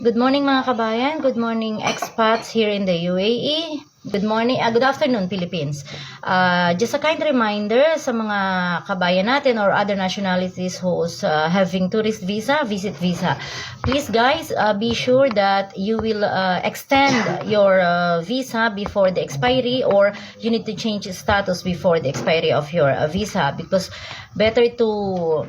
Good morning mga kabayan, good morning expats here in the UAE. Good morning, good afternoon Philippines. Just a kind reminder sa mga kabayan natin or other nationalities who's having tourist visa, visit visa. Please guys, be sure that you will extend your visa before the expiry, or you need to change status before the expiry of your visa, because better to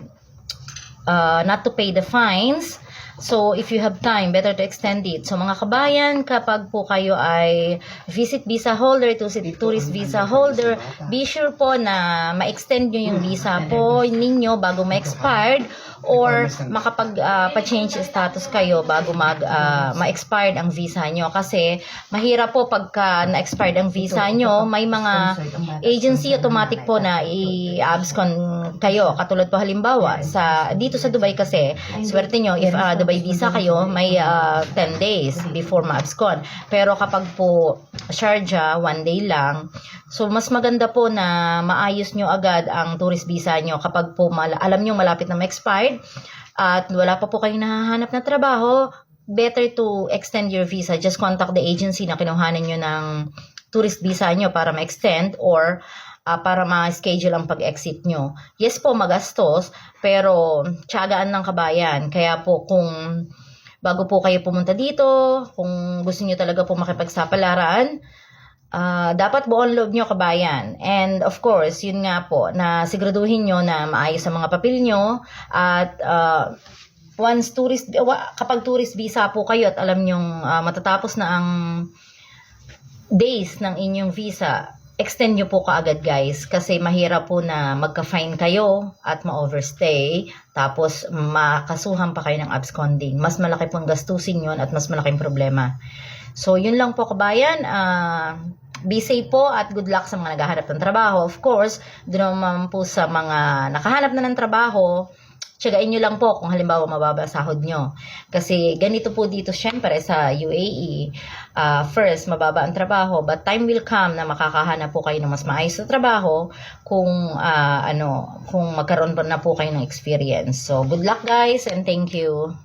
not to pay the fines. So, if you have time, better to extend it. So, mga kabayan, kapag po kayo ay visit visa holder, tourist visa holder, be sure po na ma-extend nyo yung visa po ninyo bago ma-expired, or makapag-pa-change status kayo bago ma-expired ang visa nyo. Kasi, mahirap po pagka na-expired ang visa nyo, may mga agency automatic po na i-abscon kayo. Katulad po halimbawa, dito sa Dubai kasi, swerte nyo, if Dubai visa kayo, may 10 days before ma-abscon. Pero kapag po Sharjah, 1 day lang. So, mas maganda po na maayos nyo agad ang tourist visa nyo kapag po alam nyo malapit na ma-expired at wala pa po kayong nahahanap na trabaho. Better to extend your visa. Just contact the agency na kinuhanan nyo ng tourist visa nyo para ma-extend, or para ma-schedule ang pag-exit nyo. Yes po, magastos, pero tiyagaan ng kabayan. Kaya po kung bago po kayo pumunta dito, kung gusto nyo talaga po makipagsapalaran, dapat buong loob nyo kabayan. And of course, yun nga po, na siguraduhin nyo na maayos ang mga papel nyo. At kapag tourist visa po kayo at alam nyong matatapos na ang days ng inyong visa, extend nyo po kaagad guys, kasi mahirap po na magka-fine kayo at ma-overstay, tapos makasuhan pa kayo ng absconding. Mas malaki pong gastusin yun at mas malaking problema. So yun lang po kabayan, be safe po at good luck sa mga naghahanap ng trabaho. Of course, doon naman po sa mga nakahanap na ng trabaho, tiyagain nyo lang po kung halimbawa mababa sahod nyo. Kasi ganito po dito syempre sa UAE, first mababa ang trabaho, but time will come na makakahanap po kayo ng mas maayos na trabaho kung kung magkaroon pa na po kayo ng experience. So good luck guys, and thank you.